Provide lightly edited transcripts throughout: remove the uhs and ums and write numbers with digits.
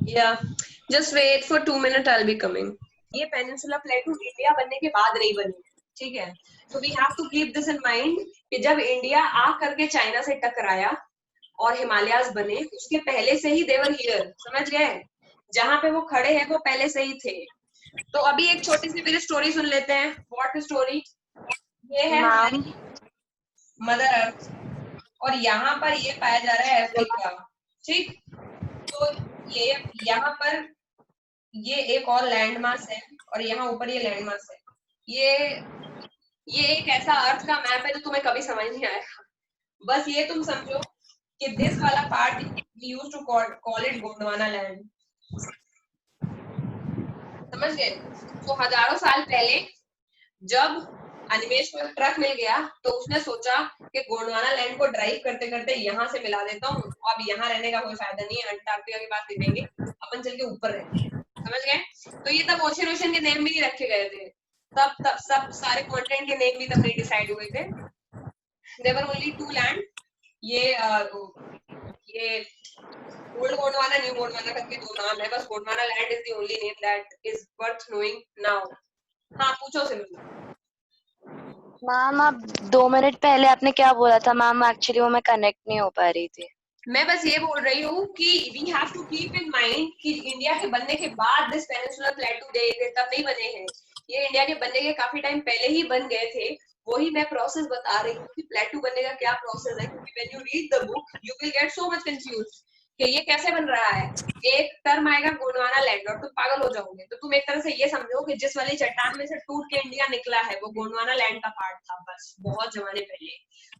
Yeah, just wait for 2 minutes. I'll be coming. ये peninsula प्लेटू India बनने के बाद नहीं बनी, ठीक है? So we have to keep this in mind कि जब इंडिया आ करके चाइना से टकराया और हिमालयास बने, उसके पहले से ही देवर हियर, समझ गए? जहां पे वो खड़े हैं वो पहले से ही थे। तो अभी एक छोटी सी मेरी स्टोरी सुन लेते हैं। What story? ये है हमारी मदर अर्थ और यहाँ पर ये पाया जा रहा है अफ्रीका, ठीक? तो ये यहाँ पर ये एक और लैंड मास है और यहाँ ऊपर ये लैंड मास है। ये एक ऐसा अर्थ का मैप है जो तुम्हें कभी समझ नहीं आएगा। बस ये तुम समझो कि दिस वाला part we used to call it Gondwana land, समझ गए? तो हजारों साल पहले जब अनिमेश को ट्रक मिल गया तो उसने सोचा कि गोंडवाना लैंड को ड्राइव करते करते यहाँ से मिला देता हूँ, अब यहाँ रहने का कोई फायदा नहीं है, अंटार्कटिका की बात नहीं देंगे, अपन चल के ऊपर रहते हैं, समझ गए? तो ये तब ओशन ओशन के नेम भी नहीं रखे गए थे, तब सब सारे कॉन्टिनेंट के नेम भी तब नहीं डिसाइड हुए थे। There were only two land, ये ओल्ड गोंडवाना, न्यू गोंडवाना करके दो नाम है बस। Gondwana land is the only name that is worth knowing now. हाँ पूछो सिमरन। मैम आप 2 मिनट पहले आपने क्या बोला था मैम? एक्चुअली वो मैं कनेक्ट नहीं हो पा रही थी। मैं बस ये बोल रही हूँ कि we have to keep in mind कि इंडिया के बनने के बाद दिस पेनिनसुलर प्लेटू थे तब नहीं बने हैं, ये इंडिया के बनने के काफी टाइम पहले ही बन गए थे। वही मैं प्रोसेस बता रही हूँ कि प्लेटू बनने का क्या प्रोसेस है, क्योंकि when you read the book you will get so much confused कि ये कैसे बन रहा है। एक टर्म आएगा गोंडवाना लैंड और तुम पागल हो जाओगे। तो तुम एक तरह से ये समझो कि जिस वाली चट्टान में से टूट के इंडिया निकला है वो गोंडवाना लैंड का पार्ट था, बस बहुत जमाने पहले।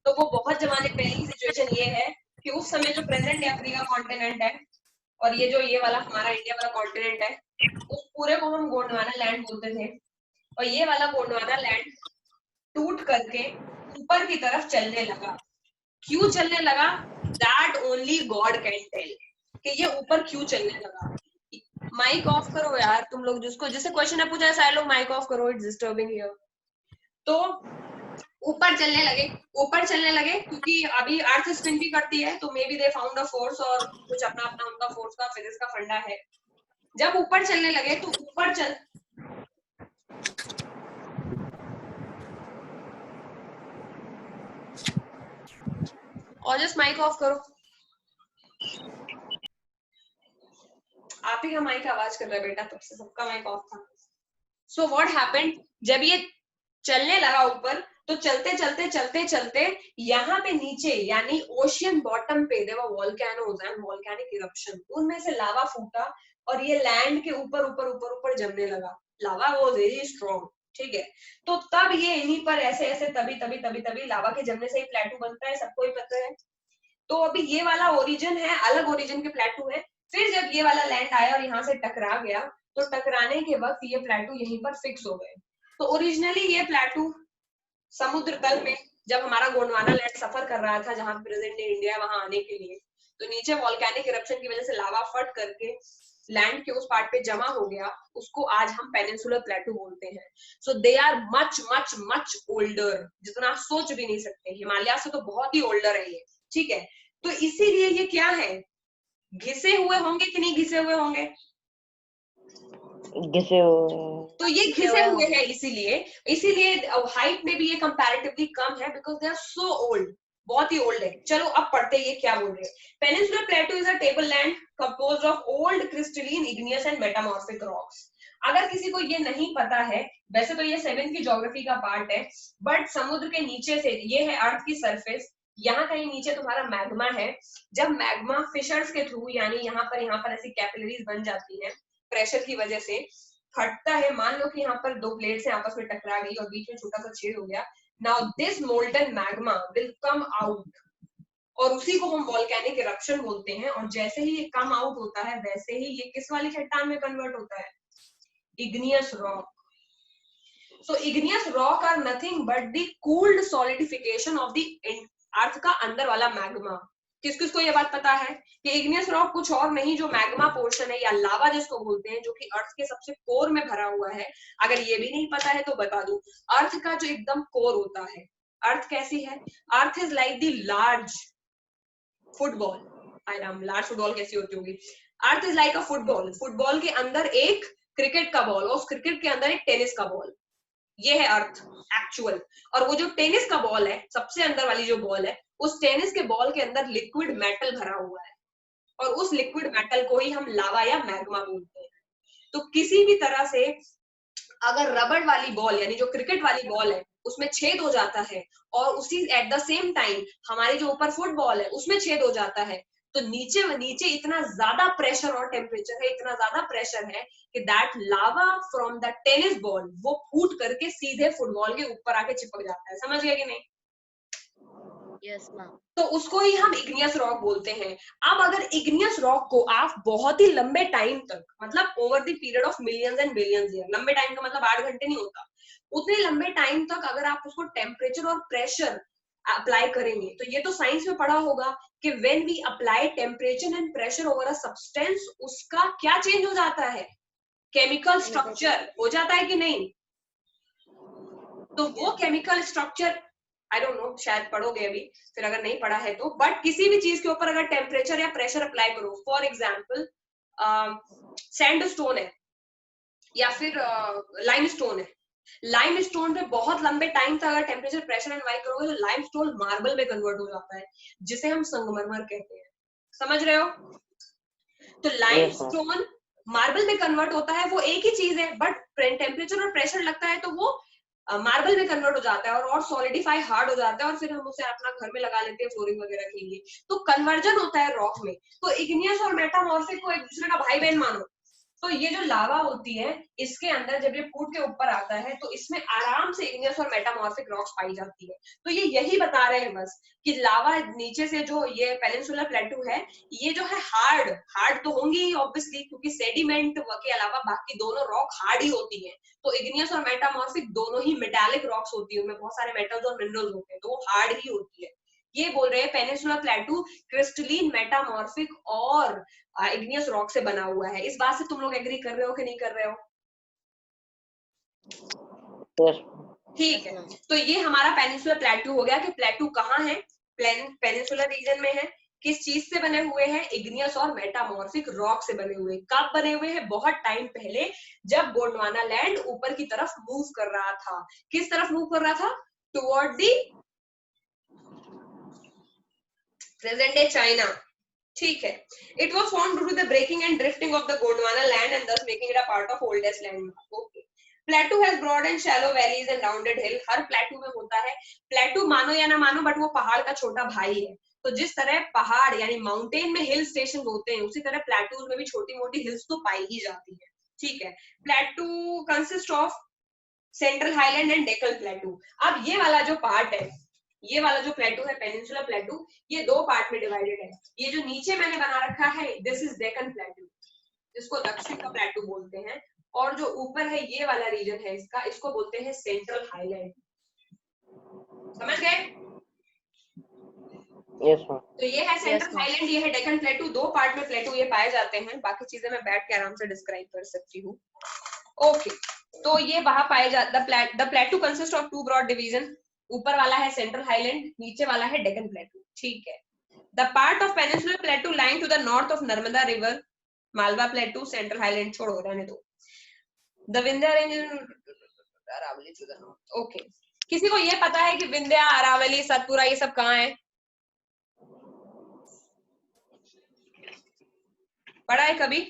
तो वो बहुत जमाने पहले की सिचुएशन ये है कि उस समय जो प्रेजेंट अफ्रीका कॉन्टिनेंट है और ये जो ये वाला हमारा इंडिया वाला कॉन्टिनेंट है, उस पूरे को हम गोंडवाना लैंड बोलते थे। और ये वाला गोंडवाना लैंड टूट करके ऊपर की तरफ चलने लगा। क्यों चलने लगा? That only God can tell कि ये ऊपर क्यों चलने लगा। माइक ऑफ करो यार तुम लोग, जिससे क्वेश्चन है पूछा है सारे लोग माइक ऑफ करो, इट्स डिस्टर्बिंग हियर। तो ऊपर चलने लगे क्योंकि अभी अर्थ स्पिन भी करती है, तो may be they found a force और कुछ अपना अपना उनका फोर्स का फिजिक्स का फंडा है। जब ऊपर चलने लगे तो ऊपर चल और जस्ट माइक ऑफ करो। आप ही का माइक आवाज कर रहा है बेटा, तब से सबका माइक ऑफ था। सो व्हाट हैपेंड, जब ये चलने लगा ऊपर तो चलते चलते चलते चलते यहाँ पे नीचे यानी ओशियन बॉटम पे there were volcanoes and volcanic eruption, उनमें से लावा फूटा और ये लैंड के ऊपर ऊपर ऊपर ऊपर जमने लगा। लावा वाज वेरी स्ट्रांग, ठीक है? तो तब ये इन्हीं पर ऐसे ऐसे तभी लावा के जमने से ही प्लेटू बनता है, सबको ही पता है। तो अभी ये वाला ओरिजिन है, अलग ओरिजिन के प्लेटू है। फिर जब ये वाला लैंड आया और यहाँ से टकरा गया तो टकराने के वक्त ये प्लेटू यहीं पर फिक्स हो गए। तो ओरिजिनली ये प्लेटू समुद्र तल में जब हमारा गोंडवाना लैंड सफर कर रहा था, जहां प्रेजेंट इंडिया है, वहां आने के लिए, तो नीचे वॉल्केनिक इरप्शन की वजह से लावा फट करके लैंड के उस पार्ट पे जमा हो गया, उसको आज हम पेनिनसुलर प्लेटू बोलते हैं। So they are much much much older, जितना आप सोच भी नहीं सकते। हिमालय से तो बहुत ही ओल्डर है ये, ठीक है? तो इसीलिए ये क्या है, घिसे हुए होंगे कि नहीं घिसे हुए होंगे? घिसे हुए। तो ये घिसे हुए हैं, इसीलिए हाइट में भी ये कंपैरेटिवली कम है, because they are so old, बहुत ही ओल्ड है। चलो अब पढ़ते ये क्या बोल रहे हैं। Peninsular प्लेटू is a table land composed of old crystalline igneous and metamorphic rocks. अगर किसी को ये नहीं पता है, वैसे तो ये 7th की ज्योग्राफी का पार्ट है, बट समुद्र के नीचे से ये है अर्थ की सरफेस, यहाँ कहीं नीचे तुम्हारा मैग्मा है। जब मैग्मा फिशर्स के थ्रू यानी यहाँ पर ऐसी कैपिलरीज बन जाती है प्रेशर की वजह से, फटता है। मान लो कि यहाँ पर दो प्लेट्स आपस में टकरा गई और बीच में छोटा सा छेद हो गया। Now this molten magma will come out और उसी को हम वोल्केनिक इरप्शन बोलते हैं। और जैसे ही ये कम आउट होता है वैसे ही ये किस वाली चट्टान में कन्वर्ट होता है? Igneous rock. So igneous rock are nothing but the cooled solidification of the अर्थ का अंदर वाला मैग्मा। किस किस को ये बात पता है कि इग्नियस रॉक कुछ और नहीं, जो मैग्मा पोर्शन है या लावा जिसको बोलते हैं, जो कि अर्थ के सबसे कोर में भरा हुआ है। अगर ये भी नहीं पता है तो बता दूं, अर्थ का जो एकदम कोर होता है, अर्थ कैसी है? Earth is like the large football. Large football कैसी होती होगी? Earth is like a football, football के अंदर एक क्रिकेट का बॉल और उस क्रिकेट के अंदर एक टेनिस का बॉल, ये है अर्थ एक्चुअल। और वो जो टेनिस का बॉल है, सबसे अंदर वाली जो बॉल है, उस टेनिस के बॉल के अंदर लिक्विड मेटल भरा हुआ है और उस लिक्विड मेटल को ही हम लावा या मैग्मा बोलते हैं। तो किसी भी तरह से अगर रबड़ वाली बॉल यानी जो क्रिकेट वाली बॉल है उसमें छेद हो जाता है और उसी एट द सेम टाइम हमारी जो ऊपर फुटबॉल है उसमें छेद हो जाता है, तो नीचे नीचे इतना ज्यादा प्रेशर और टेम्परेचर है, इतना ज्यादा प्रेशर है कि that lava from the tennis ball वो फूट करके सीधे फुटबॉल के ऊपर आके चिपक जाता है। समझ गए कि नहीं? Yes ma'am. तो उसको ही हम इग्नियस रॉक बोलते हैं। अब अगर इग्नियस रॉक को आप बहुत ही लंबे टाइम तक, मतलब over the period of millions and billions year, लंबे टाइम का मतलब 8 घंटे नहीं होता, उतने लंबे टाइम तक अगर आप उसको टेम्परेचर और प्रेशर अप्लाई करेंगे, तो ये तो साइंस में पढ़ा होगा कि when we apply temperature and pressure over a substance, उसका क्या चेंज हो जाता है? केमिकल स्ट्रक्चर हो जाता है कि नहीं? तो वो chemical structure I don't know, शायद पढ़ोगे अभी, फिर अगर नहीं पढ़ा है तो, बट किसी भी चीज के ऊपर अगर टेम्परेचर या प्रेशर अप्लाई करो, फॉर एग्जाम्पल सैंडस्टोन है या फिर लाइमस्टोन है, लाइमस्टोन पे बहुत लंबे टाइम तक अगर टेम्परेचर प्रेशर एंड अप्लाई करोगे तो लाइमस्टोन मार्बल में कन्वर्ट हो जाता है, जिसे हम संगमरमर कहते हैं। समझ रहे हो? तो लाइमस्टोन मार्बल में कन्वर्ट होता है, वो एक ही चीज है, बट टेम्परेचर और प्रेशर लगता है तो वो मार्बल में कन्वर्ट हो जाता है और सॉलिडिफाई हार्ड हो जाता है और फिर हम उसे अपना घर में लगा लेते हैं फ्लोरिंग वगैरह के लिए। तो कन्वर्जन होता है रॉक में। तो इग्नियस और मेटामॉर्फिक को एक दूसरे का भाई बहन मानो। तो ये जो लावा होती है, इसके अंदर जब ये फूट के ऊपर आता है तो इसमें आराम से इग्नियस और मेटामॉर्फिक रॉक्स पाई जाती है। तो ये यही बता रहे हैं बस कि लावा नीचे से जो ये पेनिनसुलर प्लेटू है, ये जो है हार्ड तो होंगी ही ऑब्वियसली, क्योंकि सेडिमेंट के अलावा बाकी दोनों रॉक हार्ड ही होती है। तो इग्नियस और मेटामॉर्फिक दोनों ही मेटालिक रॉक्स होती है, उनमें बहुत सारे मेटल्स और मिनरल्स होते हैं, तो वो हार्ड ही होती है। ये बोल रहे हैं पेनिनसुलर प्लेटू क्रिस्टलीन, मेटामॉर्फिक और इग्नियस रॉक से बना हुआ है। इस बात से तुम लोग एग्री कर रहे हो कि नहीं कर रहे हो? ठीक है, तो ये हमारा पेनिनसुलर प्लेटू हो गया कि प्लेटू कहाँ है, पेनिनसुलर रीजन में है। किस चीज से बने हुए हैं? इग्नियस और मेटामॉर्फिक रॉक से बने हुए। कब बने हुए हैं? बहुत टाइम पहले, जब गोंडवाना लैंड ऊपर की तरफ मूव कर रहा था। किस तरफ मूव कर रहा था? Toward the present day China. ठीक है। It was formed due to the breaking and drifting of the Gondwana land and thus making it a part of oldest landmark. Okay. Plateau has broad and shallow valleys and rounded hill. हर plateau में होता है, प्लेटू मानो या ना मानो but वो पहाड़ का छोटा भाई है। तो जिस तरह पहाड़ यानी माउंटेन में हिल स्टेशन होते हैं, उसी तरह प्लेटूज में भी छोटी मोटी हिल्स तो पाई ही जाती है। ठीक है। प्लेटू consist of central highland and Deccan प्लेटू। अब ये वाला जो पार्ट है, ये वाला जो प्लेटू है पेनिनसुलर प्लेटू, ये दो पार्ट में डिवाइडेड है। ये जो नीचे मैंने बना रखा है, दिस इज डेक्कन प्लेटू, जिसको दक्षिण का प्लेटू बोलते हैं, और जो ऊपर है ये वाला रीजन है इसका, इसको बोलते हैं सेंट्रल हाईलैंड। समझ गए? Yes ma'am. तो ये है सेंट्रल हाईलैंड, ये है डेक्कन प्लेटू। दो पार्ट में प्लेटू ये पाए जाते हैं, बाकी चीजें मैं बैठ के आराम से डिस्क्राइब कर सकती हूँ। ओके, तो ये वहां पाए जाते, the plateau consist of two broad division. ऊपर वाला है सेंट्रल हाईलैंड, नीचे वाला है डेक्कन प्लेटू। ठीक है। The part of peninsular plateau lying to the north of Narmada river, Malwa plateau, central highland छोड़ो, रहने दो। The Vindhya range Aravalli to the north. Okay, किसी को ये पता है कि विंध्या, अरावली, सतपुरा ये सब कहाँ है? पढ़ा है कभी?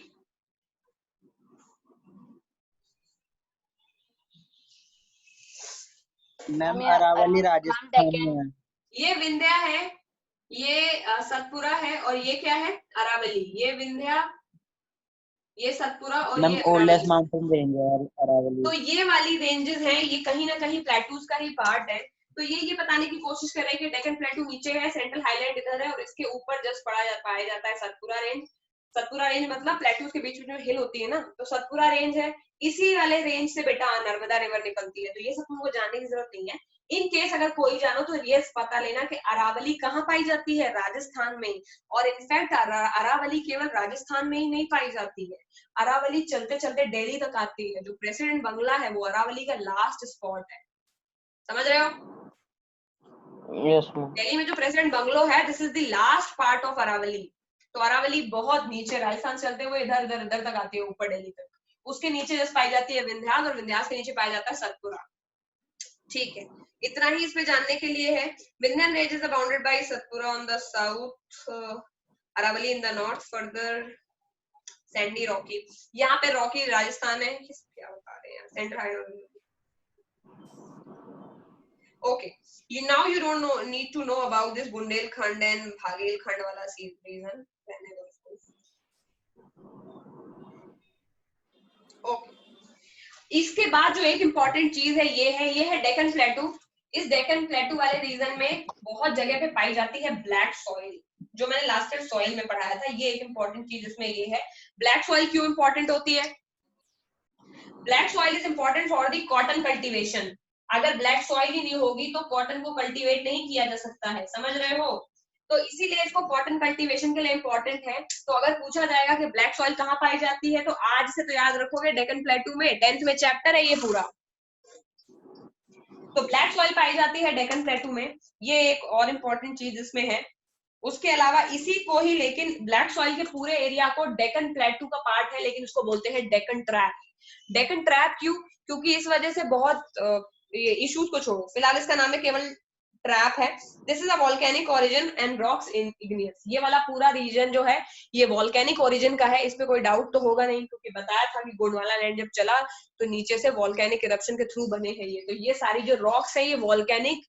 मैम अरावली राजस्थान में है। ये विंध्या है, ये सतपुरा है, और ये क्या है? अरावली। ये विंध्या, ये सतपुरा, और मैम ये ओल्डेस्ट माउंटेन रेंज है अरावली। तो ये वाली रेंजेस हैं, ये कहीं ना कहीं प्लेटूज का ही पार्ट है। तो ये बताने की कोशिश कर रहे हैं कि डेक्कन प्लेटू नीचे है, सेंट्रल हाईलैंड इधर है, और इसके ऊपर जस्ट पाया जाता है सतपुरा रेंज। सतपुरा रेंज मतलब प्लेटूज के बीच में जो हिल होती है ना, तो सतपुरा रेंज है। इसी वाले रेंज से बेटा नर्मदा रिवर निकलती है। तो ये सब तुमको जानने की जरूरत नहीं है। इन केस अगर कोई जानो तो ये पता लेना कि अरावली कहाँ पाई जाती है? राजस्थान में। और इनफैक्ट अरावली केवल राजस्थान में ही नहीं पाई जाती है, अरावली चलते चलते दिल्ली तक आती है। जो प्रेसिडेंट बंगला है वो अरावली का लास्ट स्पॉट है। समझ रहे हो? Yes ma'am. दिल्ली में जो प्रेसिडेंट बंगलो है, this is the last part of Aravalli. तो अरावली बहुत नीचे राजस्थान से चलते हुए इधर इधर इधर तक आती है, ऊपर दिल्ली तक। उसके नीचे जैसे पाई जाती है विंध्यास, और विंध्यास के नीचे पाया जाता है सतपुरा। ठीक है, इतना ही इसमें जानने के लिए है। Vindhyan range is bounded by Satpura on the south, Aravalli in the north, further sandy rocky. यहाँ पे रॉकी राजस्थान है, क्या बता रहे हैं, centre height. Okay, now you don't know, need to know about this Bundelkhand and Bhagelkhand wala reason. Okay. इसके बाद जो एक इम्पोर्टेंट चीज है ये है डेक्कन प्लेटू। इस डेक्कन प्लेटू वाले रीजन में बहुत जगह पे पाई जाती है ब्लैक सॉइल, जो मैंने लास्ट टाइम सॉइल में पढ़ाया था। ये एक इम्पोर्टेंट चीज इसमें ये है। ब्लैक सॉइल क्यों इम्पोर्टेंट होती है? Black soil is important for the cotton cultivation. अगर ब्लैक सॉइल ही नहीं होगी तो कॉटन को कल्टीवेट नहीं किया जा सकता है, समझ रहे हो? तो इसीलिए इसको कॉटन कल्टीवेशन के लिए इम्पोर्टेंट है। तो अगर पूछा जाएगा कि ब्लैक सॉइल कहाँ पाई जाती है, तो आज से तो याद रखोगे डेक्कन प्लेटू में, 10th में चैप्टर है ये पूरा। तो ब्लैक सॉइल पाई जाती है डेक्कन प्लेटू में, ये एक और इम्पोर्टेंट चीज इसमें है। उसके अलावा इसी को ही, लेकिन ब्लैक सॉइल के पूरे एरिया को डेक्कन प्लेटू का पार्ट है, लेकिन उसको बोलते हैं डेक्कन ट्रैप। डेक्कन ट्रैप क्यों? क्योंकि इस वजह से बहुत इश्यूज को छोड़ो, फिलहाल इसका नाम है केवल ट्रैप है। This is a volcanic origin and rocks in igneous. ये वाला पूरा रीजन जो है ये वॉल्केनिक ओरिजिन का है, इसमें कोई डाउट तो होगा नहीं, क्योंकि बताया था कि गोंडवाना लैंड जब चला तो नीचे से वॉल्केनिक इरप्शन के थ्रू बने हैं ये। तो ये सारी जो रॉक्स है ये वॉल्केनिक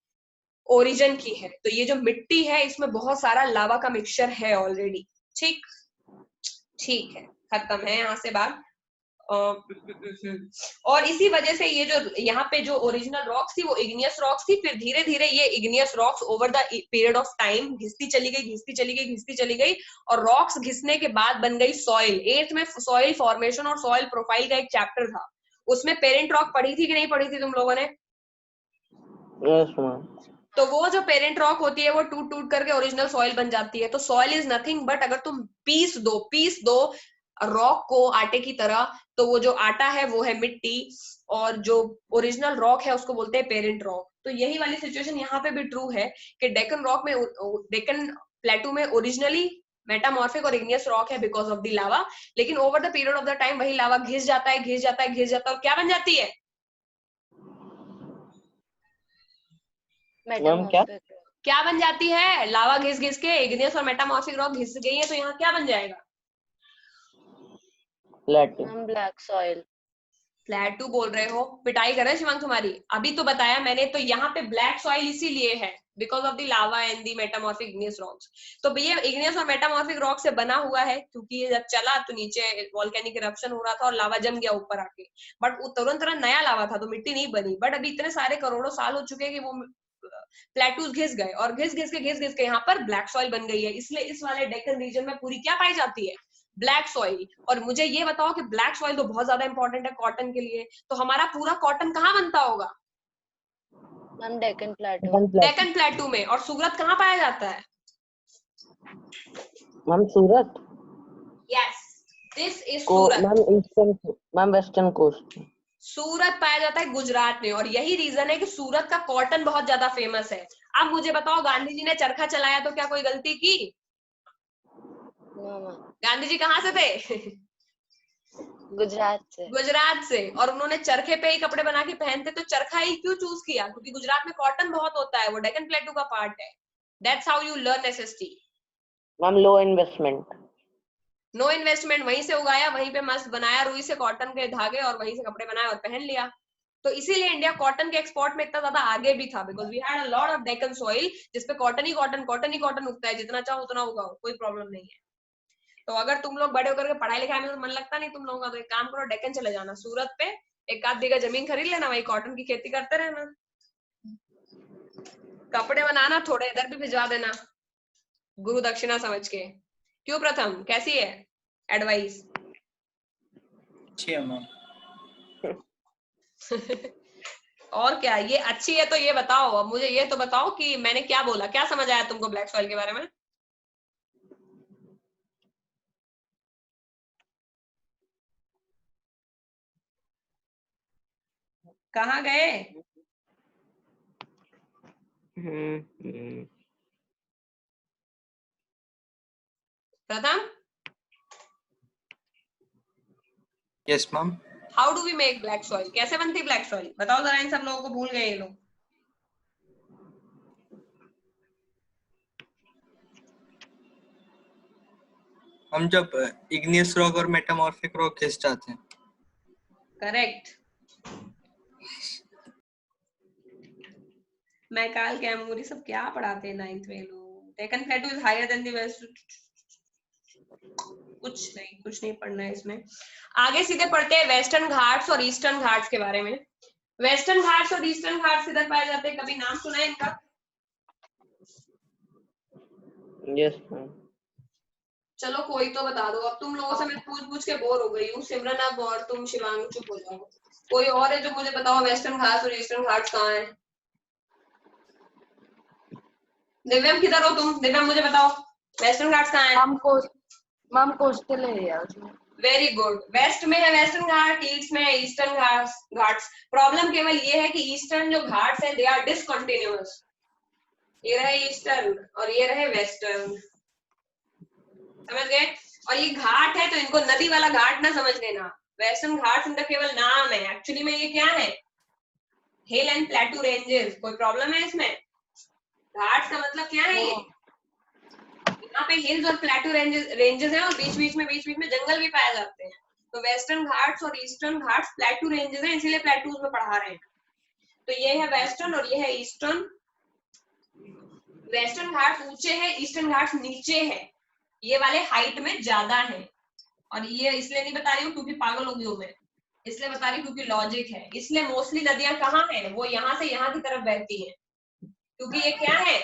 ओरिजिन की है। तो ये जो मिट्टी है इसमें बहुत सारा लावा का मिक्सचर है ऑलरेडी। ठीक ठीक है, खत्म है यहाँ से बात। और इसी वजह से ये जो यहाँ पे जो ओरिजिनल रॉक्स थी वो इग्नियस रॉक्स थी, फिर धीरे धीरे ये igneous rocks over the period of time घिसती चली गई, घिसती चली गई, घिसती चली गई, और रॉक्स घिसने के बाद बन गई सॉइल। 8th में सॉइल फॉर्मेशन और सॉइल प्रोफाइल का एक चैप्टर था, उसमें पेरेंट रॉक पढ़ी थी कि नहीं पढ़ी थी तुम लोगों ने? Yes ma'am. तो वो जो पेरेंट रॉक होती है वो टूट टूट करके ओरिजिनल सॉइल बन जाती है। तो सॉइल इज नथिंग बट, अगर तुम पीस दो रॉक को आटे की तरह, तो वो जो आटा है वो है मिट्टी, और जो ओरिजिनल रॉक है उसको बोलते हैं पेरेंट रॉक। तो यही वाली सिचुएशन यहाँ पे भी ट्रू है कि डेक्कन रॉक में, डेक्कन प्लेटू में ओरिजिनली मेटामॉर्फिक और इग्नियस रॉक है बिकॉज ऑफ द लावा, लेकिन over the period of the time वही लावा घिस जाता है, घिस जाता है, घिस जाता है, और क्या बन जाती है? मैम क्या बन जाती है? लावा घिस घिस के इग्नियस और मेटामॉर्फिक रॉक घिस गई है, तो यहाँ क्या बन जाएगा? Black soil. प्लेटू बोल रहे हो? पिटाई कर रहे शिवांग तुम्हारी। अभी तो बताया मैंने, तो यहाँ पे ब्लैक सॉइल इसीलिए है because of the lava and the metamorphic igneous rocks. तो ये इग्नियस और मेटामॉर्फिक रॉक से बना हुआ है, क्योंकि ये जब चला तो नीचे वॉल्केनिक इरप्शन हो रहा था और लावा जम गया ऊपर आके, बट तुरंत तुरंत नया लावा था तो मिट्टी नहीं बनी। बट अभी इतने सारे करोड़ों साल हो चुके हैं कि वो प्लेटूज घिस गए, और घिस घिस के यहाँ पर ब्लैक सॉइल बन गई है। इसलिए इस वाले डेक्कन रीजन में पूरी क्या पाई जाती है? Black soil. और मुझे ये बताओ कि ब्लैक सॉइल तो बहुत ज्यादा इंपॉर्टेंट है कॉटन के लिए, तो हमारा पूरा कॉटन कहाँ बनता होगा? Ma'am Deccan plateau. Deccan plateau में। और सूरत कहाँ पाया जाता है? Ma'am Surat. Yes, this is Surat. Ma'am eastern, ma'am western coast. Surat पाया जाता है गुजरात में, और यही रीजन है कि सूरत का कॉटन बहुत ज्यादा फेमस है। अब मुझे बताओ, गांधी जी ने चरखा चलाया तो क्या कोई गलती की? गांधी जी कहाँ से थे? गुजरात से। गुजरात से। और उन्होंने चरखे पे ही कपड़े बना के पहनते, तो चरखा ही क्यों चूज किया? क्योंकि गुजरात में कॉटन बहुत होता है, वो डेक्कन प्लेटू का पार्ट है। That's how you learn SST. Ma'am low investment. No investment, वहीं से उगाया, वहीं पे मस्त बनाया रुई से कॉटन के धागे, और वहीं से कपड़े बनाए और पहन लिया। तो इसीलिए इंडिया कॉटन के एक्सपोर्ट में इतना ज्यादा आगे भी था, because we had a lot of Deccan soil जिसपे कॉटन ही कॉटन उगता है, जितना चाहो उतना उगाओ, कोई प्रॉब्लम नहीं है। तो अगर तुम लोग बड़े होकर के पढ़ाई लिखाई में तो मन लगता नहीं तुम लोगों का, तो एक काम करो, डेक्कन चले जाना, सूरत पे एक आध बीघा जमीन खरीद लेना, वही कॉटन की खेती करते रहना, कपड़े बनाना, थोड़े इधर भी भिजवा देना गुरु दक्षिणा समझ के। क्यों प्रथम, कैसी है एडवाइस? अच्छी है मैम। और क्या, ये अच्छी है तो ये बताओ। अब मुझे ये तो बताओ कि मैंने क्या बोला, क्या समझ आया तुमको ब्लैक सॉइल के बारे में? कहाँ गए? Pratham, yes ma'am. How do we make black soil? कैसे बनती ब्लैक सॉइल? बताओ जरा, इन सब लोगों को भूल गए ये लोग। हम जब इग्नियस रॉक और मेटामॉर्फिक रॉक खिंच जाते हैं। करेक्ट। मैकाल कैमूरी सब क्या पढ़ाते हैं 9th में लोग? Deccan plateau is higher than the west. कुछ नहीं पढ़ना है इसमें। आगे सीधे पढ़ते हैं वेस्टर्न घाट्स और ईस्टर्न घाट्स के बारे में। वेस्टर्न घाट्स और ईस्टर्न घाट्स इधर पाए जाते हैं, कभी नाम सुना है इनका? Yes ma'am. चलो कोई तो बता दो, अब तुम लोगों से मैं पूछ के बोर हो गई हूँ। सिमरन अब और तुम शिवांग चुप हो जाओ। कोई और है जो मुझे बताओ वेस्टर्न घाट्स और ईस्टर्न घाट्स कहाँ है? दिव्यम किधर हो तुम? दिव्यम मुझे बताओ वेस्टर्न घाट्स कहाँ है? मैम कोस्टल एरिया में। Very good. वेस्ट में है वेस्टर्न घाट, ईस्ट में है ईस्टर्न घाट्स। प्रॉब्लम केवल ये है कि ईस्टर्न जो घाट्स है दे आर डिसकंटिन्यूअस। ये रहे ईस्टर्न और ये रहे वेस्टर्न, समझ गए? और ये घाट है तो इनको नदी वाला घाट ना समझ लेना। वेस्टर्न घाट्स इनका केवल नाम है, एक्चुअली में ये क्या है? हिल एंड प्लेटू रेंजेस। कोई प्रॉब्लम है इसमें? घाट्स का मतलब क्या है? ये यहाँ पे हिल्स और प्लेटू रेंजेस हैं और बीच बीच में जंगल भी पाए जाते हैं। तो वेस्टर्न घाट्स और ईस्टर्न घाट्स प्लेटू रेंजेस हैं, इसीलिए प्लेटूज में पढ़ा रहे हैं। तो ये है वेस्टर्न और ये है ईस्टर्न। वेस्टर्न घाट्स ऊंचे हैं, ईस्टर्न घाट्स नीचे है। ये वाले हाइट में ज्यादा है। और ये इसलिए नहीं बता रही हूँ क्योंकि पागल हो गई हूँ मैं, इसलिए बता रही हूँ क्योंकि लॉजिक है। इसलिए मोस्टली नदियां कहाँ है? वो यहाँ से यहाँ की तरफ बहती है, क्योंकि ये क्या है?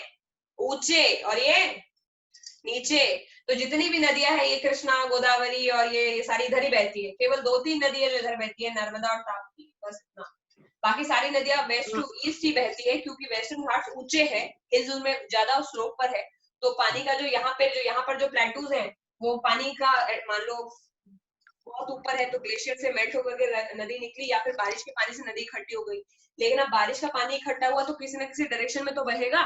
ऊंचे और ये नीचे। तो जितनी भी नदियां है, ये कृष्णा, गोदावरी और ये सारी इधर ही बहती है। केवल 2-3 नदियां जो इधर बहती है, नर्मदा और ताप्ती, बस इतना। बाकी सारी नदियां वेस्ट टू ईस्ट ही बहती है, क्योंकि वेस्टर्न घाट्स ऊंचे है, हिल्स में ज्यादा स्लोप पर है। तो पानी का जो यहाँ पर जो प्लेटूज है, वो पानी का मान लो बहुत ऊपर है तो ग्लेशियर से मेल्ट होकर के नदी निकली, या फिर बारिश के पानी से नदी इकट्ठी हो गई। लेकिन अब बारिश का पानी इकट्ठा हुआ तो किसी न किसी डायरेक्शन में तो बहेगा,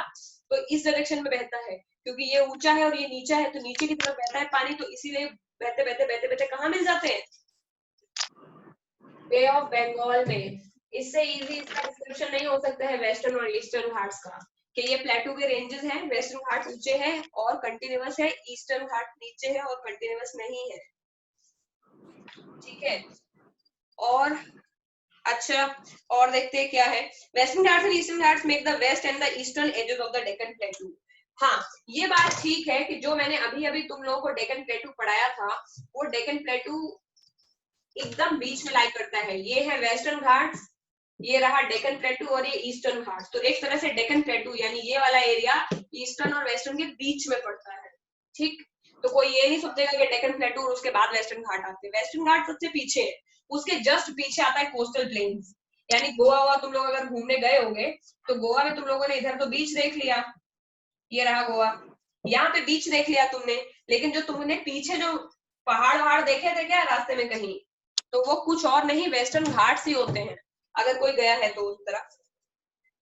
तो इस डायरेक्शन में बहता है। क्योंकि ये ऊंचा है और ये नीचा है, तो नीचे की तरफ बहता है पानी, तो इसीलिए बहते कहाँ मिल जाते हैं? बे ऑफ बंगाल में। इससे इजी इसका डिस्क्रिप्शन नहीं हो सकता है वेस्टर्न और ईस्टर्न घाट्स का, कि ये प्लेटू के रेंजेस हैं। वेस्टर्न घाट ऊंचे हैं और कंटिन्यूअस है, ईस्टर्न घाट नीचे है और कंटिन्यूअस नहीं है। ठीक है। और अच्छा, और देखते हैं क्या है। Western Ghats and Eastern Ghats make the west and the eastern edges of the Deccan plateau. हाँ, ये बात ठीक है कि जो मैंने अभी तुम लोगों को डेक्कन प्लेटू पढ़ाया था, वो डेक्कन प्लेटू एकदम बीच में लाई करता है। ये है वेस्टर्न घाट्स, ये रहा डेक्कन प्लेटू और ये ईस्टर्न घाट्स। तो एक तरह से डेक्कन प्लेटू यानी ये वाला एरिया ईस्टर्न और वेस्टर्न के बीच में पड़ता है। ठीक, तो कोई ये नहीं सोचेगा कि डेक्कन प्लेटू और उसके बाद वेस्टर्न घाट आते हैं। वेस्टर्न घाट सबसे पीछे है, उसके जस्ट पीछे आता है कोस्टल प्लेन्स। यानी गोवा तुम लोग अगर घूमने गए होंगे तो गोवा में तुम लोगों ने इधर तो बीच देख लिया, ये रहा गोवा, यहाँ पे बीच देख लिया तुमने, लेकिन जो तुमने पीछे जो पहाड़ देखे थे क्या रास्ते में कहीं, तो वो कुछ और नहीं वेस्टर्न घाट्स ही होते हैं, अगर कोई गया है तो उस तरफ।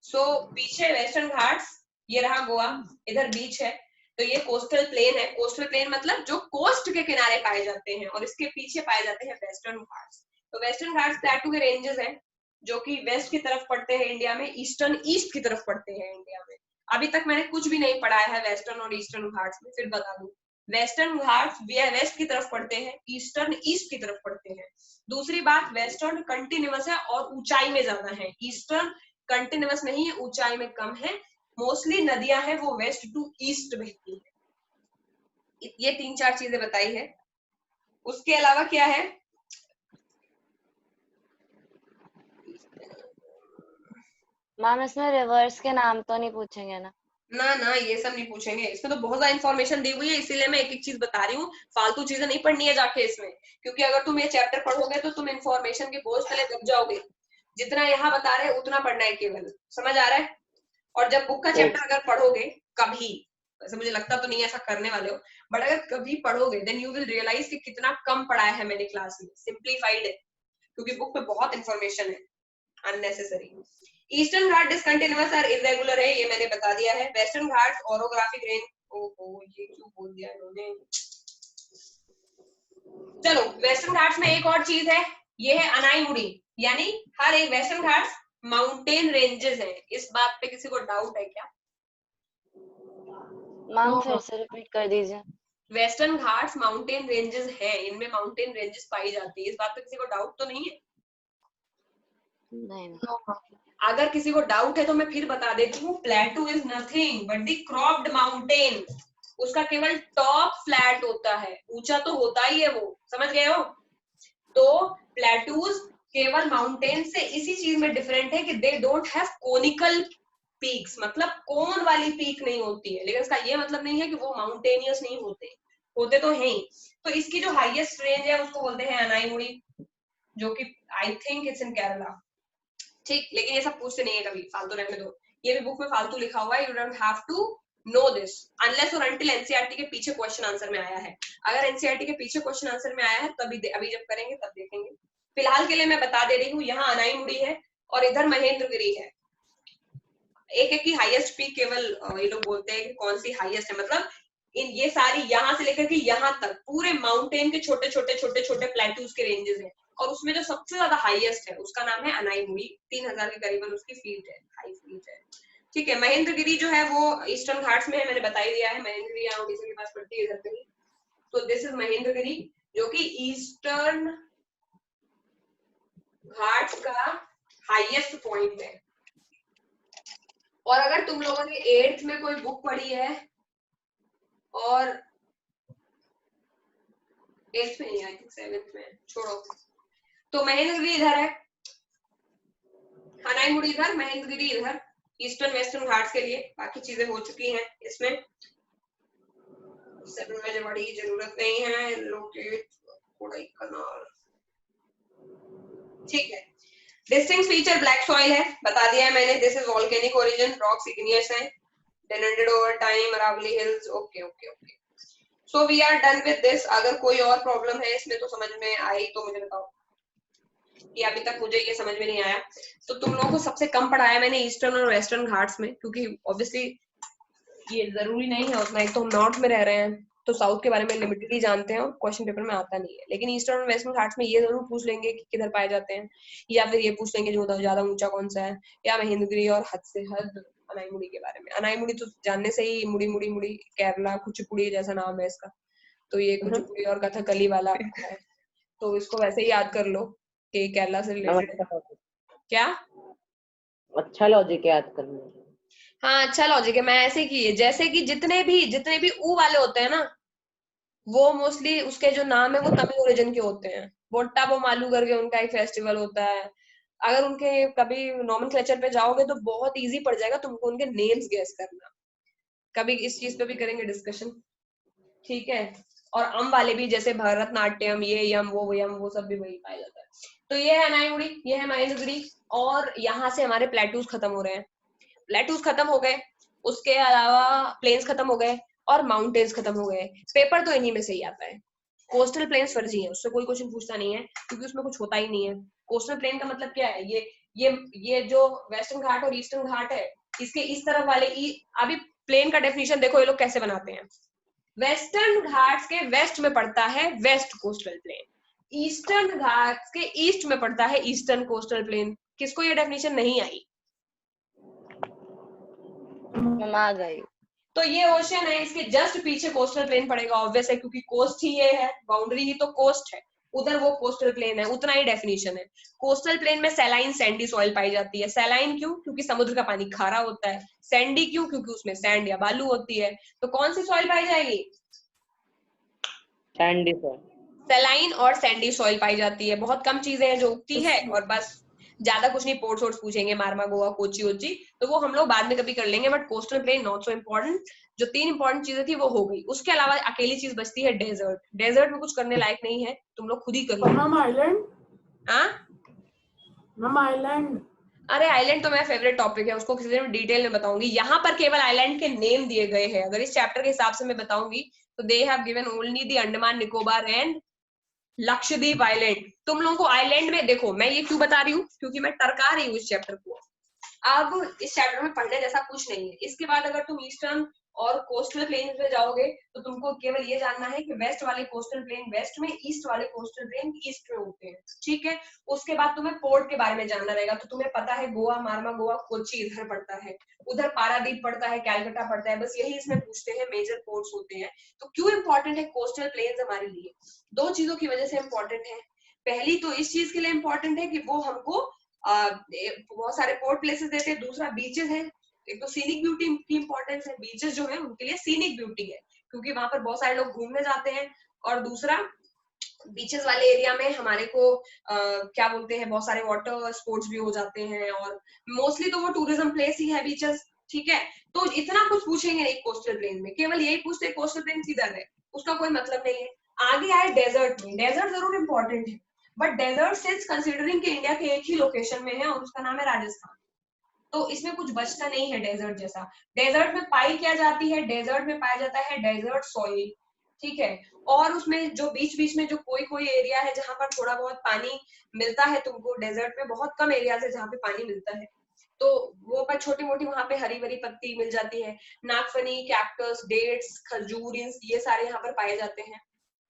सो पीछे वेस्टर्न घाट्स, ये रहा गोवा, इधर बीच है। तो ये कोस्टल प्लेन है। कोस्टल प्लेन मतलब जो कोस्ट के किनारे पाए जाते हैं, और इसके पीछे पाए जाते हैं वेस्टर्न घाट्स। तो वेस्टर्न घाट्स प्लेटू के रेंजेस हैं जो कि वेस्ट की तरफ पड़ते हैं इंडिया में, ईस्टर्न ईस्ट की तरफ पड़ते हैं इंडिया में। अभी तक मैंने कुछ भी नहीं पढ़ाया है वेस्टर्न और ईस्टर्न घाट्स में, फिर बता दूं। वेस्टर्न घाट्स वेस्ट की तरफ पड़ते हैं, ईस्टर्न ईस्ट की तरफ पड़ते हैं। दूसरी बात, वेस्टर्न कंटिन्यूअस है और ऊंचाई में ज्यादा है, ईस्टर्न कंटिन्यूअस नहीं है, ऊंचाई में कम है। मोस्टली नदियां हैं वो वेस्ट टू ईस्ट बहती है। ये 3-4 चीजें बताई है। उसके अलावा क्या है? मैम इसमें रिवर्स के नाम तो नहीं पूछेंगे ना? ना, ये सब नहीं पूछेंगे। इसमें तो बहुत ज्यादा इन्फॉर्मेशन दी हुई है, इसीलिए मैं एक एक चीज बता रही हूँ। फालतू चीजें नहीं पढ़नी है जाके इसमें, क्योंकि अगर तुम ये चैप्टर पढ़ोगे तो तुम इन्फॉर्मेशन के बोझ तले दब जाओगे। जितना यहाँ बता रहे हैं उतना पढ़ना है केवल, समझ आ रहा है? और जब बुक का चैप्टर अगर पढ़ोगे कभी, वैसे मुझे लगता तो नहीं ऐसा करने वाले हो, बट अगर कभी पढ़ोगे देन यू विल रियलाइज कि कितना कम पढ़ाया है मैंने क्लास में, सिंप्लीफाइड है, क्योंकि बुक में बहुत इंफॉर्मेशन है अननेसेसरी। ईस्टर्न घाट डिसकंटिन्यूअस और इरेगुलर है, ये मैंने बता दिया है। वेस्टर्न घाट ओरोग्राफिक रेंज, ओहो ये क्यों बोल दिया इन्होंने। चलो वेस्टर्न घाट्स में एक और चीज है, ये है अनाईमुड़ी, यानी हर एक वेस्टर्न घाट्स माउंटेन रेंजेस है। इस बात पे किसी को डाउट है क्या? मैम फिर से रिपीट कर दीजिए। वेस्टर्न घाट्स माउंटेन रेंजेस है, इनमें माउंटेन रेंजेस पाई जाती है, इस बात पे किसी को डाउट तो नहीं है? नहीं। अगर किसी को डाउट है तो मैं फिर बता देती हूँ, प्लेटू is nothing but the cropped mountain. उसका केवल टॉप फ्लैट होता है, ऊंचा तो होता ही है वो, समझ गए हो? तो प्लेटूज केवल माउंटेन से इसी चीज में डिफरेंट है कि they don't have conical peaks, मतलब कोन वाली पीक नहीं होती है, लेकिन इसका ये मतलब नहीं है कि वो माउंटेनियस नहीं होते, होते तो हैं ही। तो इसकी जो हाईएस्ट रेंज है उसको बोलते हैं अनाईमुड़ी, जो कि I think it's in Kerala. ठीक, लेकिन ये सब पूछते नहीं है कभी, फालतू रहने दो, ये भी बुक में फालतू लिखा हुआ है, you don't have to know this unless और अनटिल एनसीईआरटी के पीछे क्वेश्चन आंसर में आया है। अगर एनसीईआरटी के पीछे क्वेश्चन आंसर में आया है तभी अभी जब करेंगे तब देखेंगे। फिलहाल के लिए मैं बता दे रही हूँ, यहाँ अनाईमुड़ी है और इधर महेंद्रगिरी है। एक एक की हाईएस्ट पीक केवल ये लोग बोलते हैं कि कौन सी हाईएस्ट है, मतलब इन ये सारी यहाँ से लेकर के यहाँ तक पूरे माउंटेन के छोटे छोटे छोटे छोटे प्लेटूज के रेंजेस हैं, और उसमें जो सबसे ज्यादा हाईएस्ट है उसका नाम है अनाईमुड़ी, 3000 के करीबन उसकी फीट है, हाई फीट है। ठीक है, महेंद्रगिरी जो है वो ईस्टर्न घाट्स में है, मैंने बता ही दिया है, महेंद्रगिरी यहाँ ओडिशा के पास पड़ती है इधर कहीं। तो दिस इज महेंद्रगिरी जो कि ईस्टर्न घाट्स का हाईएस्ट पॉइंट है। और अगर तुम लोगों ने 8th में कोई बुक पढ़ी है, और 8th में नहीं, आई थिंक 7th में, छोड़ो, तो महेंद्रगिरी इधर है, अनाईमुड़ी इधर, महेंद्रगिरी इधर, ईस्टर्न वेस्टर्न घाट्स के लिए बाकी चीजें हो चुकी हैं इसमें, मुझे बड़ी जरूरत नहीं है। लोकेट कोडाईकनाल, ठीक है। डिस्टिंक्ट फीचर ब्लैक सॉइल है, बता दिया है मैंने, this is volcanic origin, rocks igneous है, denudated over time, Aravalli hills, okay okay okay. So we are done with this. अगर कोई और प्रॉब्लम है इसमें तो समझ में आई तो मुझे बताओ, कि अभी तक मुझे ये समझ में नहीं आया। तो तुम लोगों को सबसे कम पढ़ाया मैंने ईस्टर्न और वेस्टर्न घाट्स में, क्योंकि ऑब्वियसली ये जरूरी नहीं है उतना, एक तो हम नॉर्थ में रह रहे हैं तो साउथ के बारे में लिमिटेड ही जानते हैं और क्वेश्चन पेपर में आता नहीं है, लेकिन ईस्टर्न और वेस्टर्न घाट्स में ये जरूर पूछ लेंगे कि किधर पाए जाते हैं, या फिर ये पूछ लेंगे जो ज्यादा ऊंचा कौन सा है, या महेंद्रगिरी और हद से हद अनाईमुड़ी के बारे में। अनाईमुड़ी तो जानने से ही मुड़ी मुड़ी मुड़ी केरला कुचिपुड़ी जैसा नाम है इसका, तो ये कुचिपुड़ी और कथकली वाला है, तो इसको वैसे ही याद कर लो कि केरला से रिलेटेड है। क्या अच्छा लॉजिक है याद करने। हाँ अच्छा लॉजिक है, मैं ऐसे की है, जैसे कि जितने भी ऊ वाले होते हैं ना, वो मोस्टली उसके जो नाम है वो तमिल ओरिजिन के होते हैं। बोट्टा बोमालू करके उनका एक फेस्टिवल होता है, अगर उनके कभी नॉमेनक्लेचर पे जाओगे तो बहुत इजी पड़ जाएगा तुमको उनके नेम्स गेस करना, कभी इस चीज पे भी करेंगे डिस्कशन, ठीक है। और अम वाले भी, जैसे भरतनाट्यम, ये यम वो सब भी वही पाया जाता है। तो ये है अनाईमुड़ी, ये है महेंद्रगिरी, और यहाँ से हमारे प्लेटूज खत्म हो रहे हैं, प्लेटूज खत्म हो गए, उसके अलावा प्लेन्स खत्म हो गए और माउंटेन्स खत्म हो गए। पेपर तो इन्हीं में से ही आता है। कोस्टल प्लेन्स फर्जी है, उससे कोई क्वेश्चन पूछता नहीं है क्योंकि उसमें कुछ होता ही नहीं है। कोस्टल प्लेन का मतलब क्या है, ये जो वेस्टर्न घाट और ईस्टर्न घाट है, इसके इस तरफ वाले अभी प्लेन का डेफिनेशन देखो ये लोग कैसे बनाते हैं। वेस्टर्न घाट्स के वेस्ट में पड़ता है west coastal plain, Eastern Ghats के ईस्ट में पड़ता है ईस्टर्न कोस्टल प्लेन। किसको ये डेफिनेशन नहीं आई? आ गई। तो ये ओशन है, इसके जस्ट पीछे कोस्टल प्लेन पड़ेगा, ऑब्वियस है क्योंकि कोस्ट ही ये है, बाउंड्री ही तो कोस्ट है, उधर वो कोस्टल प्लेन है, उतना ही डेफिनेशन है। कोस्टल प्लेन में सैलाइन सैंडी सॉइल पाई जाती है। सैलाइन क्यों? क्योंकि समुद्र का पानी खारा होता है। सैंडी क्यों? क्योंकि उसमें सैंड या बालू होती है। तो कौन सी सॉइल पाई जाएगी? Sandy soil. सैलाइन और सैंडी सॉइल पाई जाती है। बहुत कम चीजें हैं जो उगती है, और बस ज्यादा कुछ नहीं, पोर्ट सोर्स पूछेंगे, मारमा, गोवा, कोची ओची, तो वो हम लोग बाद में कभी कर लेंगे, but coastal plain not so important. जो 3 इंपॉर्टेंट चीजें थी वो हो गई। उसके अलावा अकेली चीज बचती है डेजर्ट। डेजर्ट में कुछ करने लायक नहीं है, तुम लोग खुद ही कर लो। मैम आइलैंड, हाँ मैम आइलैंड, अरे आइलैंड तो मेरा फेवरेट टॉपिक है, उसको किसी दिन डिटेल में बताऊंगी। यहाँ पर केवल आइलैंड के नेम दिए गए हैं, अगर इस चैप्टर के हिसाब से मैं बताऊंगी तो they have given only the Andaman Nicobar and Lakshadweep island. तुम लोगों को आइलैंड में देखो, मैं ये क्यों बता रही हूँ, क्योंकि मैं टरका रही हूँ इस चैप्टर को। अब इस चैप्टर में पढ़ने जैसा कुछ नहीं है। इसके बाद अगर तुम ईस्टर्न और कोस्टल प्लेन में जाओगे तो तुमको केवल ये जानना है कि वेस्ट वाले कोस्टल प्लेन वेस्ट में, ईस्ट वाले कोस्टल प्लेन ईस्ट में होते हैं, ठीक है। उसके बाद तुम्हें पोर्ट के बारे में जानना रहेगा। तो तुम्हें पता है गोवा, मार्मा गोवा, कोची इधर पड़ता है, उधर पारादीप पड़ता है, कैलकाटा पड़ता है, बस यही इसमें पूछते हैं, मेजर पोर्ट्स होते हैं। तो क्यों इंपॉर्टेंट है कोस्टल प्लेन्स हमारे लिए? दो चीजों की वजह से इंपॉर्टेंट है। पहली तो इस चीज के लिए इंपॉर्टेंट है कि वो हमको बहुत सारे पोर्ट प्लेसेस देते हैं। दूसरा बीचेस है। एक तो सीनिक ब्यूटी की इंपॉर्टेंस है, बीचेस जो है उनके लिए सीनिक ब्यूटी है क्योंकि वहां पर बहुत सारे लोग घूमने जाते हैं। और दूसरा बीचेस वाले एरिया में हमारे को क्या बोलते हैं, बहुत सारे वाटर स्पोर्ट्स भी हो जाते हैं और मोस्टली तो वो टूरिज्म प्लेस ही है बीचेस, ठीक है। तो इतना कुछ पूछेंगे नहीं कोस्टल प्लेन में, केवल यही पूछते हैं कोस्टल प्लेन किधर है, उसका कोई मतलब नहीं है। आगे आए डेजर्ट में, डेजर्ट जरूर इंपॉर्टेंट है बट डेजर्ट सिर्फ कंसिडरिंग कि इंडिया के एक ही लोकेशन में है और उसका नाम है राजस्थान, तो इसमें कुछ बचता नहीं है डेजर्ट जैसा। डेजर्ट में पाई क्या जाती है? डेजर्ट में पाया जाता है डेजर्ट सॉइल, ठीक है। और उसमें जो बीच बीच में जो कोई कोई एरिया है जहां पर थोड़ा बहुत पानी मिलता है तुमको, डेजर्ट में बहुत कम एरिया है जहां पे पानी मिलता है, तो वो पर छोटी मोटी वहां पे हरी भरी पत्ती मिल जाती है। नागफनी, कैक्टस, डेट्स, खजूर, ये सारे यहाँ पर पाए जाते हैं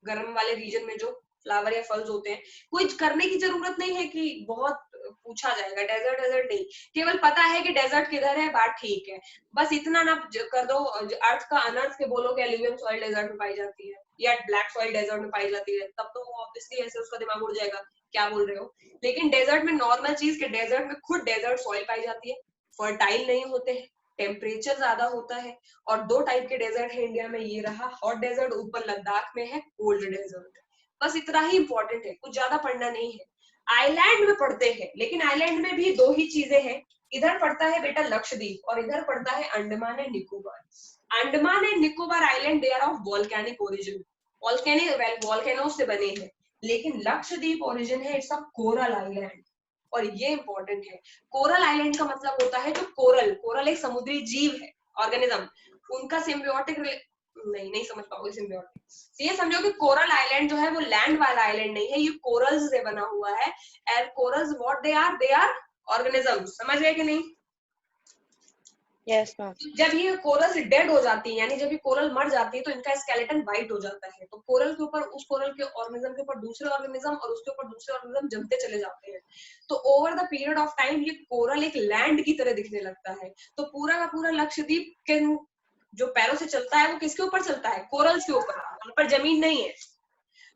गर्म वाले रीजन में जो फ्लावर या फल्स होते हैं। कुछ करने की जरूरत नहीं है कि बहुत पूछा जाएगा, डेजर्ट डेजर्ट नहीं, केवल पता है कि डेजर्ट किधर है, बात ठीक है, बस इतना ना कर दो। अर्थ का अनर्थ के बोलोगे एल्यूवियल सॉइल डेजर्ट में पाई जाती है या ब्लैक सॉइल डेजर्ट में पाई जाती है, तब तो ऑब्वियसली ऐसे उसका दिमाग उड़ जाएगा क्या बोल रहे हो। लेकिन डेजर्ट में नॉर्मल चीज के डेजर्ट में खुद डेजर्ट सॉइल पाई जाती है, फर्टाइल नहीं होते हैं, टेम्परेचर ज्यादा होता है। और दो टाइप के डेजर्ट है इंडिया में, ये रहा हॉट डेजर्ट, ऊपर लद्दाख में है कोल्ड डेजर्ट। बस इतना ही इंपॉर्टेंट है, कुछ ज्यादा पढ़ना नहीं है। आइलैंड में पढ़ते हैं, लेकिन आइलैंड में भी दो ही चीजें हैं, इधर पड़ता है बेटा लक्षद्वीप और इधर पड़ता है Andaman and Nicobar. Andaman and Nicobar island they are of volcanic origin, volcano से बने हैं, लेकिन लक्षद्वीप ओरिजिन है इट्स अ कोरल आइलैंड। और ये इंपॉर्टेंट है, कोरल आइलैंड का मतलब होता है जो कोरल, कोरल एक समुद्री जीव है, ऑर्गेनिज्म, उनका सिम्बियोटिक नहीं समझ पाओगे सिम्बियोटिक। ये समझो कि कोरल आइलैंड जो है वो लैंड वाला आइलैंड नहीं है, ये कोरल्स से बना हुआ है। And corals what they are organism, समझ गए कि नहीं? Yes ma'am. जब ये कोरल्स डेड हो जाती है, यानी जब ये कोरल मर जाती है तो इनका स्केलेटन वाइट हो जाता है, तो कोरल के ऊपर, उस कोरल के ऑर्गेनिज्म के ऊपर दूसरे ऑर्गेनिज्म और उसके ऊपर दूसरे ऑर्गेनिज्म जमते चले जाते हैं। तो over the period of time ये कोरल एक लैंड की तरह दिखने लगता है। तो पूरा का पूरा लक्षद्वीप के जो पैरों से चलता है वो किसके ऊपर चलता है? कोरल्स के ऊपर, वहां पर जमीन नहीं है।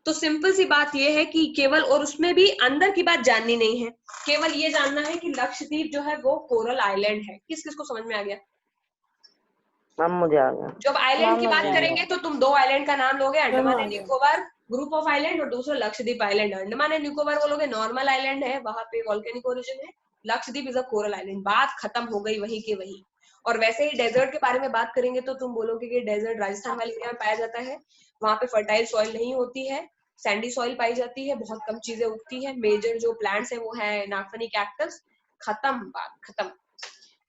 तो सिंपल सी बात ये है कि केवल, और उसमें भी अंदर की बात जाननी नहीं है, केवल ये जानना है कि लक्षद्वीप जो है वो कोरल आइलैंड है। किस किस को समझ में आ गया? मैम मुझे आ गया। जब आइलैंड की मैम, बात मुझे आ करेंगे तो तुम दो आइलैंड का नाम लोगे, मैम अंडमान आ एंड गया। निकोबार ग्रुप ऑफ आइलैंड और दूसरा लक्षद्वीप आइलैंड। अंडमान एंड निकोबार बोलोगे नॉर्मल आइलैंड है, वहां पे वॉल्केनिक ओरिजिन है। Lakshadweep is a coral island, बात खत्म हो गई वही के वही। और वैसे ही डेजर्ट के बारे में बात करेंगे तो तुम बोलोगे कि डेजर्ट राजस्थान वाले एरिया में पाया जाता है, वहां पे फर्टाइल सॉइल नहीं होती है, सैंडी सॉइल पाई जाती है, बहुत कम चीजें उगती है, मेजर जो प्लांट्स है वो है नागफनी, कैक्टस, खत्म, बात खत्म।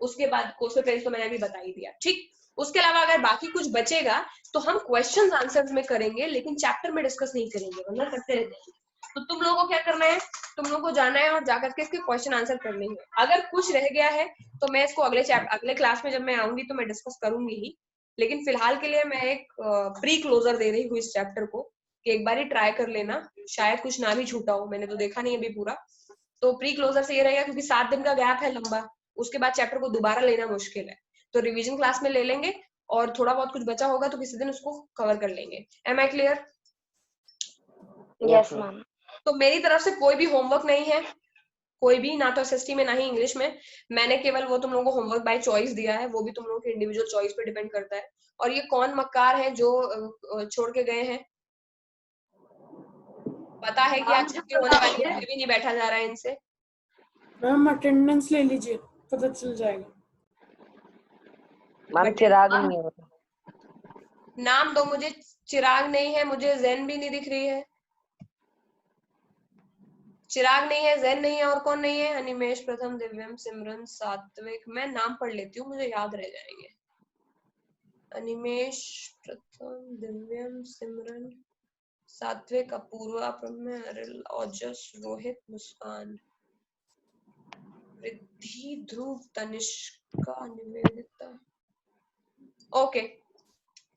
उसके बाद कोस्टल प्लेन्स तो मैंने अभी बता ही दिया, ठीक। उसके अलावा अगर बाकी कुछ बचेगा तो हम क्वेश्चन आंसर्स में करेंगे, लेकिन चैप्टर में डिस्कस नहीं करेंगे, वरना करते रहते हैं। तो तुम लोगों को क्या करना है, तुम लोगों को जाना है और जाकर के इसके क्वेश्चन आंसर करने हैं। अगर कुछ रह गया है तो मैं इसको अगले क्लास में जब मैं आऊंगी तो मैं डिस्कस करूंगी ही, लेकिन फिलहाल के लिए मैं एक प्री क्लोजर दे रही हूँ इस चैप्टर को कि एक बार ही ट्राई कर लेना, शायद कुछ ना भी छूटा हो, मैंने तो देखा नहीं अभी पूरा। तो प्री क्लोजर से ये रहेगा क्योंकि 7 दिन का गैप है लंबा, उसके बाद चैप्टर को दोबारा लेना मुश्किल है, तो रिवीजन क्लास में ले लेंगे और थोड़ा बहुत कुछ बचा होगा तो किसी दिन उसको कवर कर लेंगे। Am I clear? Yes ma'am. तो मेरी तरफ से कोई भी होमवर्क नहीं है, कोई भी, ना तो एसएसटी में ना ही इंग्लिश में। मैंने केवल वो तुम लोगों को होमवर्क बाय चॉइस दिया है, वो भी तुम लोगों के इंडिविजुअल चॉइस पे डिपेंड करता है। और ये कौन मक्कार है जो छोड़ के गए हैं? पता है कि आज छुट्टी होने वाली है, फिर भी नहीं बैठा जा रहा है इनसे। मैम अटेंडेंस ले लीजिए, पता चल जाएगा। मैम चिराग नहीं है। नाम दो मुझे। चिराग नहीं है, मुझे जैन भी नहीं दिख रही है। चिराग नहीं है, जैन नहीं है, और कौन नहीं है? अनिमेश, प्रथम, दिव्यम, सिमरन, सात्विक। मैं नाम पढ़ लेती हूँ, मुझे याद रह जाएंगे। अनिमेश, प्रथम, दिव्यम, सिमरन, सात्विक, अपूर्वा, प्रम्य, अरिल, ओजस, रोहित, मुस्कान। रिद्धि, ध्रुव, तनिष्का, निवेदिता। ओके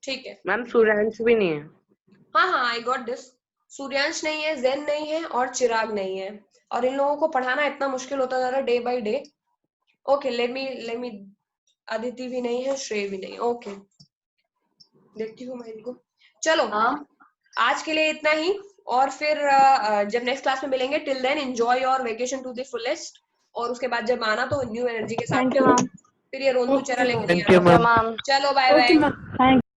ठीक है। मैम सूर्यांश भी नहीं है। हाँ हाँ आई गॉट दिस। सूर्यांश नहीं है, जैन नहीं है और चिराग नहीं है, और इन लोगों को पढ़ाना इतना मुश्किल होता जा रहा है day by day. Okay let me Aditi भी नहीं है, श्रेय भी नहीं। ओके देखती हूँ मैं इनको। चलो आज के लिए इतना ही, और फिर जब नेक्स्ट क्लास में मिलेंगे, till then enjoy your vacation to the fullest, और उसके बाद जब आना तो न्यू एनर्जी के साथ। Thank you ma'am. फिर ये रोंदू चेहरा लेके नहीं Thank you, आना। मैम। चलो बाय ओके बाय। मैम।